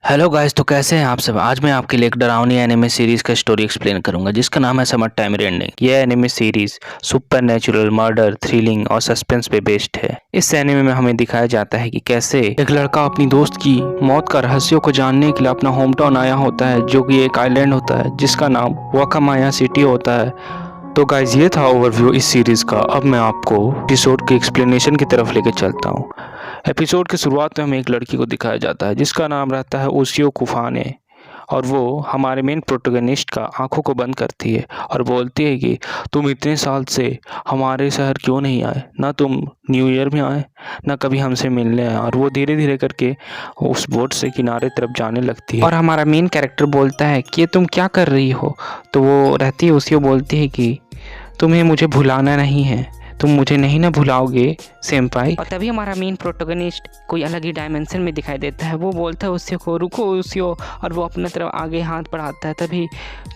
Hello guys, तो कैसे हैं आप सब। आज मैं आपके लिए एक डरावनी एनिमे सीरीज का स्टोरी एक्सप्लेन करूंगा जिसका नाम है समर टाइम एंडिंग। यह anime series supernatural, murder, thrilling और सस्पेंस पे बेस्ड है। इस एनिमे में हमें दिखाया जाता है कि कैसे एक लड़का अपनी दोस्त की मौत का रहस्यों को जानने के लिए अपना होम टाउन आया होता है, जो कि एक आइलैंड होता है जिसका नाम वाकामाया सिटी होता है। तो गाइज, ये था ओवरव्यू इस सीरीज का। अब मैं आपको एपिसोड की एक्सप्लेनेशन की तरफ लेके चलता हूँ। एपिसोड की शुरुआत में हमें एक लड़की को दिखाया जाता है जिसका नाम रहता है ओशियो कुफाने, और वो हमारे मेन प्रोटोगनिस्ट का आंखों को बंद करती है और बोलती है कि तुम इतने साल से हमारे शहर क्यों नहीं आए, ना तुम न्यू ईयर में आए, ना कभी हमसे मिलने आए। और वो धीरे धीरे करके उस बोट से किनारे तरफ जाने लगती है और हमारा मेन कैरेक्टर बोलता है कि तुम क्या कर रही हो। तो वो रहती है, उसी बोलती है कि तुम्हें मुझे भुलाना नहीं है, तुम मुझे नहीं ना भुलाओगे सेम्पाई। और तभी हमारा मेन प्रोटोगनिस्ट कोई अलग ही डायमेंशन में दिखाई देता है। वो बोलता है उसी को, रुको उसियो, और वो अपने तरफ आगे हाथ बढ़ाता है। तभी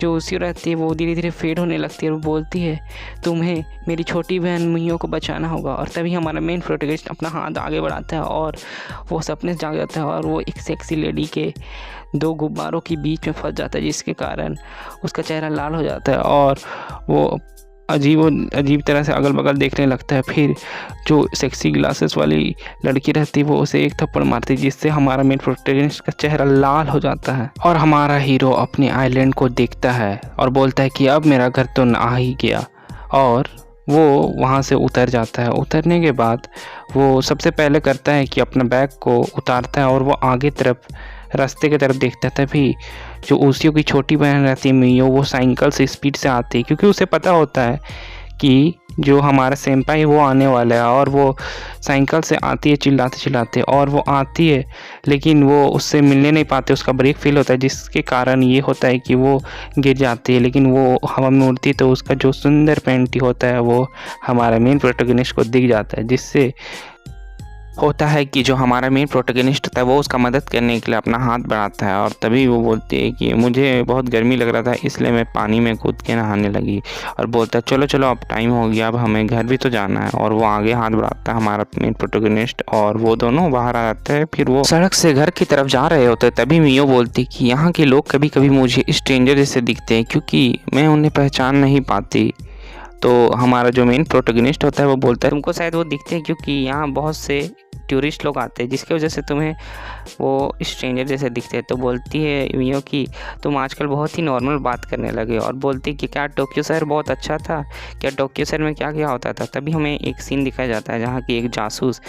जो उसियो रहती है वो धीरे धीरे फेड होने लगती है और वो बोलती है तुम्हें मेरी छोटी बहन मियो को बचाना होगा। और तभी हमारा मेन प्रोटोगनिस्ट अपना हाथ आगे बढ़ाता है और वो सपने से जाग जाता है और वो एक सेक्सी लेडी के दो गुब्बारों के बीच में फंस जाता है, जिसके कारण उसका चेहरा लाल हो जाता है और वो अजीब तरह से अगल बगल देखने लगता है। फिर जो सेक्सी ग्लासेस वाली लड़की रहती है वो उसे एक थप्पड़ मारती है, जिससे हमारा मेन प्रोटैगनिस्ट का चेहरा लाल हो जाता है। और हमारा हीरो अपने आइलैंड को देखता है और बोलता है कि अब मेरा घर तो आ ही गया। और वो वहाँ से उतर जाता है। उतरने के बाद वो सबसे पहले करता है कि अपना बैग को उतारता है और वो आगे तरफ रास्ते की तरफ देखता है। तभी जो ओशियो की छोटी बहन रहती है मियो, वो साइकिल से स्पीड से आती है, क्योंकि उसे पता होता है कि जो हमारा सेम्पाई वो आने वाला है। और वो साइकिल से आती है चिल्लाते चिल्लाते, और वो आती है लेकिन वो उससे मिलने नहीं पाते। उसका ब्रेक फेल होता है, जिसके कारण ये होता है कि वो गिर जाती है। लेकिन वो हवा में उड़ती है तो उसका जो सुंदर पैंटी होता है वो हमारा मेन प्रोटोगनिस्ट को दिख जाता है, जिससे होता है कि जो हमारा मेन प्रोटोगनिस्ट होता है वो उसका मदद करने के लिए अपना हाथ बढ़ाता है। और तभी वो बोलती है कि मुझे बहुत गर्मी लग रहा था, इसलिए मैं पानी में कूद के नहाने लगी। और बोलता है चलो चलो अब टाइम हो गया, अब हमें घर भी तो जाना है। और वो आगे हाथ बढ़ाता है हमारा मेन प्रोटोगनिस्ट और वो दोनों बाहर आ जाते हैं। फिर वो सड़क से घर की तरफ जा रहे होते हैं। तभी मियो बोलती कि यहाँ के लोग कभी कभी मुझे स्ट्रेंजर जैसे दिखते हैं क्योंकि मैं उन्हें पहचान नहीं पाती। तो हमारा जो मेन प्रोटोगनिस्ट होता है वो बोलता है तुमको शायद वो दिखते हैं क्योंकि यहाँ बहुत से टूरिस्ट लोग आते हैं, जिसकी वजह से तुम्हें वो स्ट्रेंजर जैसे दिखते हैं। तो बोलती है मियो कि तुम आजकल बहुत ही नॉर्मल बात करने लगे। और बोलती कि क्या टोक्यो शहर बहुत अच्छा था, क्या टोक्यो शहर में क्या क्या होता था। तभी हमें एक सीन दिखाया जाता है जहाँ की एक जासूस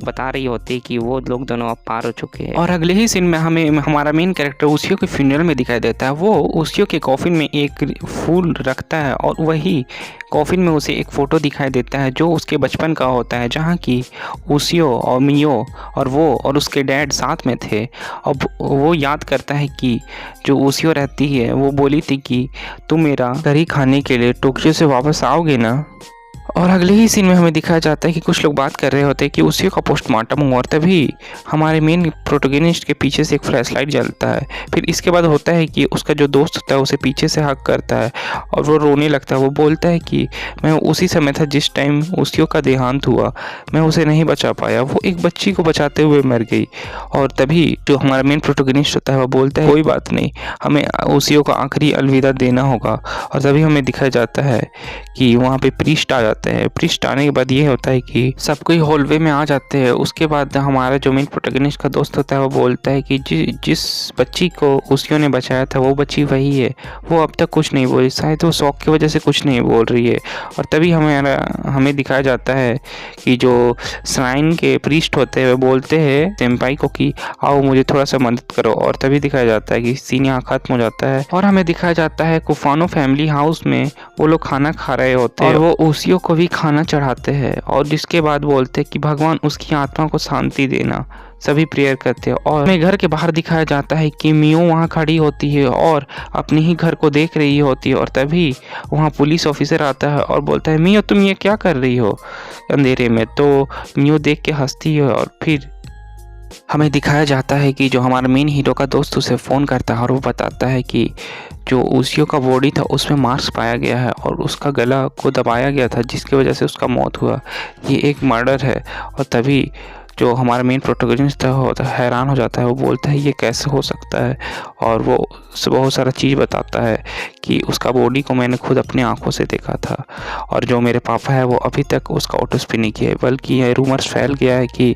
बता रही होती है कि वो लोग दोनों अब पार हो चुके हैं। और अगले ही सीन में हमें हमारा मेन कैरेक्टर ओशियो के फ्यूनरल में दिखाई देता है। वो ओशियो के कॉफिन में एक फूल रखता है और वही कॉफिन में उसे एक फ़ोटो दिखाई देता है जो उसके बचपन का होता है, जहाँ की ओशियो और मियो और वो और उसके डैड साथ में थे। अब वो याद करता है कि जो ओशियो रहती है वो बोली थी कि तुम मेरा करी खाने के लिए टोक्यो से वापस आओगे ना। और अगले ही सीन में हमें दिखाया जाता है कि कुछ लोग बात कर रहे होते हैं कि उसी का पोस्टमार्टम हुआ। और तभी हमारे मेन प्रोटोगनिस्ट के पीछे से एक फ्लैश लाइट जलता है। फिर इसके बाद होता है कि उसका जो दोस्त होता है उसे पीछे से हक करता है और वो रोने लगता है। वो बोलता है कि मैं उसी समय था जिस टाइम उसियो का देहांत हुआ, मैं उसे नहीं बचा पाया, वो एक बच्ची को बचाते हुए मर गई। और तभी जो हमारा मेन प्रोटोगनिस्ट होता है वो बोलता है कोई बात नहीं, हमें उसियो का आखिरी अलविदा देना होगा। और तभी हमें दिखाया जाता है कि वहाँ पे प्रीस्ट आ जाते हैं। प्रीस्ट आने के बाद ये होता है कि सब कोई हॉलवे में आ जाते हैं। उसके बाद हमारा जो मेन प्रोटोगनिस्ट का दोस्त होता है वो बोलता है कि जिस बच्ची को उसियो ने बचाया था वो बच्ची वही है, वो अब तक कुछ नहीं बोली, शायद वो शौक की वजह से कुछ नहीं बोल रही है। और तभी हमें दिखाया जाता है कि जो श्राइन के प्रीस्ट होते हैं वो बोलते हैं सेम्पाई को कि आओ मुझे थोड़ा सा मदद करो। और तभी दिखाया जाता है कि सीन यहाँ खत्म हो जाता है और हमें दिखाया जाता है कुफानो फैमिली हाउस में वो लोग खाना खा रहे होते हैं और वो ओशियो को भी खाना चढ़ाते हैं। और जिसके बाद बोलते हैं कि भगवान उसकी आत्मा को शांति देना, सभी प्रेयर करते हैं। और हमें घर के बाहर दिखाया जाता है कि मियो वहाँ खड़ी होती है और अपने ही घर को देख रही होती है। और तभी वहाँ पुलिस ऑफिसर आता है और बोलता है मियो तुम ये क्या कर रही हो अंधेरे में। तो मियो देख के हंसती है और फिर हमें दिखाया जाता है कि जो हमारा मेन हीरो का दोस्त उसे फ़ोन करता है और वो बताता है कि जो ओशियो का बॉडी था उसमें मार्क्स पाया गया है और उसका गला को दबाया गया था, जिसकी वजह से उसका मौत हुआ, ये एक मर्डर है। और तभी जो हमारा मेन प्रोटोगनिस्ट होता है हैरान हो जाता है। वो बोलता है ये कैसे हो सकता है, और वो बहुत सारा चीज़ बताता है कि उसका बॉडी को मैंने खुद अपनी आंखों से देखा था, और जो मेरे पापा है वो अभी तक उसका ऑटोप्सी नहीं किया है, बल्कि ये रूमर्स फैल गया है कि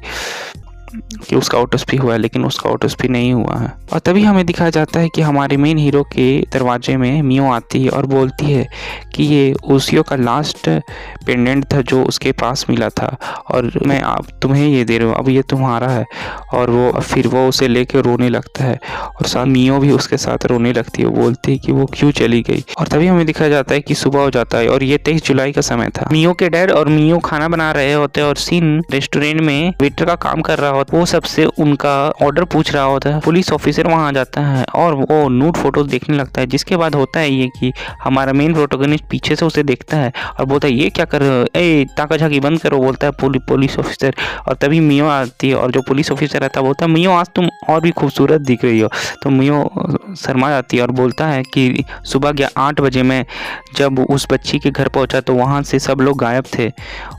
उसका ऑटोप्सी हुआ है, लेकिन उसका ऑटोप्सी नहीं हुआ है। और तभी हमें दिखाया जाता है कि हमारे मेन हीरो के दरवाजे में मियो आती है और बोलती है कि ये उसियो का लास्ट पेंडेंट था जो उसके पास मिला था, और मैं अब तुम्हें ये दे रहा हूँ, अब ये तुम्हारा है। और वो फिर वो उसे लेके रोने लगता है, और साथ मियो भी उसके साथ रोने लगती है। वो बोलती है कि वो क्यों चली गई। और तभी हमें दिखाया जाता है कि सुबह हो जाता है, और ये 23 जुलाई का समय था। मियो के डैड और मियो खाना बना रहे होते हैं, और सीन रेस्टोरेंट में वेटर का काम कर रहा होता है। वो सबसे उनका ऑर्डर पूछ रहा होता है। पुलिस ऑफिसर वहां आ जाता है और वो नूड फोटोज देखने लगता है, जिसके बाद होता है ये कि हमारा मेन प्रोटोगनिस्ट पीछे से उसे देखता है और बोलता है ये क्या कर रहे हो, ए ताका झाकी बंद करो, बोलता है पुलिस ऑफिसर। और तभी मियो आती है, और जो पुलिस ऑफिसर रहता है बोलता है मियो आज तुम और भी खूबसूरत दिख रही हो। तो मियो शर्मा जाती है और बोलता है कि सुबह 8 बजे मैं जब उस बच्ची के घर पहुंचा तो वहां से सब लोग गायब थे।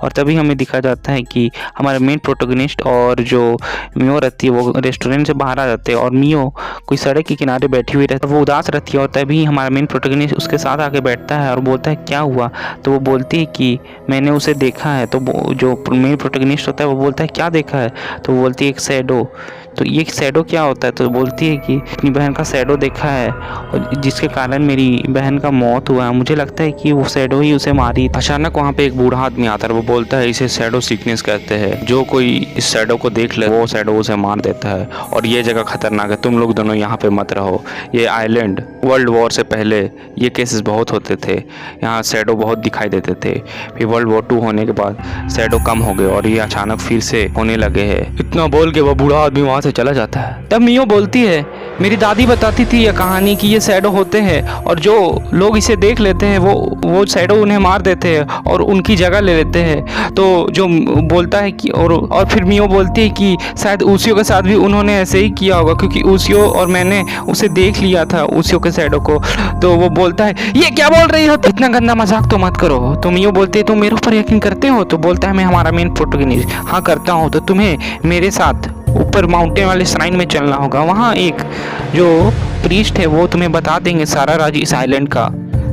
और तभी हमें दिखा जाता है कि हमारा मेन प्रोटोगनिस्ट और जो मियो रहती है वो रेस्टोरेंट से बाहर आ जाते हैं, और मियो कोई सड़क के किनारे बैठी हुई रहती है, वो उदास रहती है। और तभी हमारा मेन प्रोटोगनिस्ट उसके साथ आके बैठता है और बोलता है क्या हुआ। तो वो बोलती है कि मैंने उसे देखा है। तो जो मेन प्रोटोगनिस्ट होता है वो बोलता है क्या देखा है। तो वो बोलती है एक शैडो। तो ये शैडो क्या होता है। तो बोलती है कि अपनी बहन का शैडो देखा है, और जिसके कारण मेरी बहन का मौत हुआ है। मुझे लगता है कि वो शैडो ही उसे मारी। अचानक वहाँ पे एक बूढ़ा आदमी आता है, वो बोलता है इसे शैडो सिकनेस कहते हैं, जो कोई इस शैडो को देख ले वो शैडो उसे मार देता है, और ये जगह खतरनाक है, तुम लोग दोनों यहाँ पे मत रहो। ये आइलैंड वर्ल्ड वॉर से पहले ये केसेस बहुत होते थे, यहाँ शैडो बहुत दिखाई देते थे। फिर वर्ल्ड वॉर 2 होने के बाद शैडो कम हो गए और ये अचानक फिर से होने लगे हैं। इतना बोल के वो बूढ़ा आदमी वहाँ से चला जाता है। तब मियो बोलती है मेरी दादी बताती थी ये कहानी कि ये शैडो होते हैं, और जो लोग इसे देख लेते हैं वो शैडो उन्हें मार देते हैं और उनकी जगह ले लेते हैं। तो जो बोलता है कि और फिर मियो बोलती है कि शायद उसियो के साथ भी उन्होंने ऐसे ही किया होगा, क्योंकि उसियो और मैंने उसे देख लिया था उसियो के शैडो को। तो वो बोलता है ये क्या बोल रही हो, इतना गंदा मजाक तो मत करो। तो मियो बोलती है तुम मेरे ऊपर यकीन करते हो। तो बोलता है मैं हमारा मेन प्रोटोगनिस्ट हाँ करता हूँ। तो तुम्हें मेरे साथ ऊपर माउंटेन वाले श्राइन में चलना होगा, वहाँ एक जो प्रीस्ट है वो तुम्हें बता देंगे सारा राज इस आइलैंड का।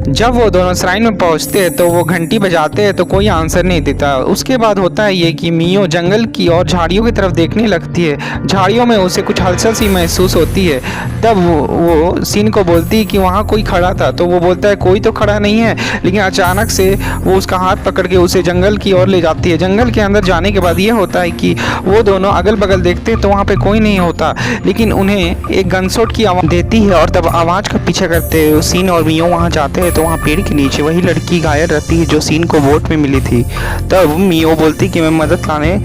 जब वो दोनों श्राइन में पहुंचते हैं तो वो घंटी बजाते हैं तो कोई आंसर नहीं देता। उसके बाद होता है ये कि मियो जंगल की और झाड़ियों की तरफ देखने लगती है। झाड़ियों में उसे कुछ हलचल सी महसूस होती है। तब वो सीन को बोलती है कि वहाँ कोई खड़ा था। तो वो बोलता है कोई तो खड़ा नहीं है, लेकिन अचानक से वो उसका हाथ पकड़ के उसे जंगल की ओर ले जाती है। जंगल के अंदर जाने के बाद ये होता है कि वो दोनों अगल बगल देखते हैं तो वहाँ पे कोई नहीं होता, लेकिन उन्हें एक गनशॉट की आवाज़ देती है, और तब आवाज़ का पीछा करते हुए सीन और मियो वहाँ जाते हैं। तो वहाँ पेड़ के नीचे वही लड़की घायल रहती है जो सीन को बोट में मिली थी। तब मियो बोलती कि मैं मदद लाने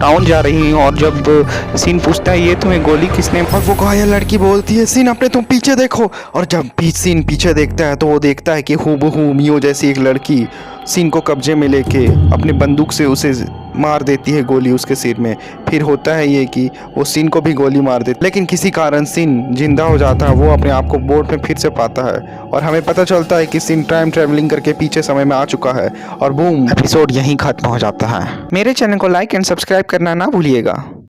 टाउन जा रही हूँ, और जब सीन पूछता है ये तुम्हें गोली किसने, और वो घायल लड़की बोलती है सीन अपने तुम पीछे देखो। और जब सीन पीछे देखता है तो वो देखता है कि हूबहू मियो जैसी एक लड़की सीन को कब्जे में लेके अपनी बंदूक से उसे मार देती है गोली उसके सिर में। फिर होता है ये कि वो सीन को भी गोली मार देती, लेकिन किसी कारण सीन जिंदा हो जाता है। वो अपने आप को बोट में फिर से पाता है, और हमें पता चलता है कि सीन टाइम ट्रैवलिंग करके पीछे समय में आ चुका है, और बूम एपिसोड यहीं खत्म हो जाता है। मेरे चैनल को लाइक एंड सब्सक्राइब करना ना भूलिएगा।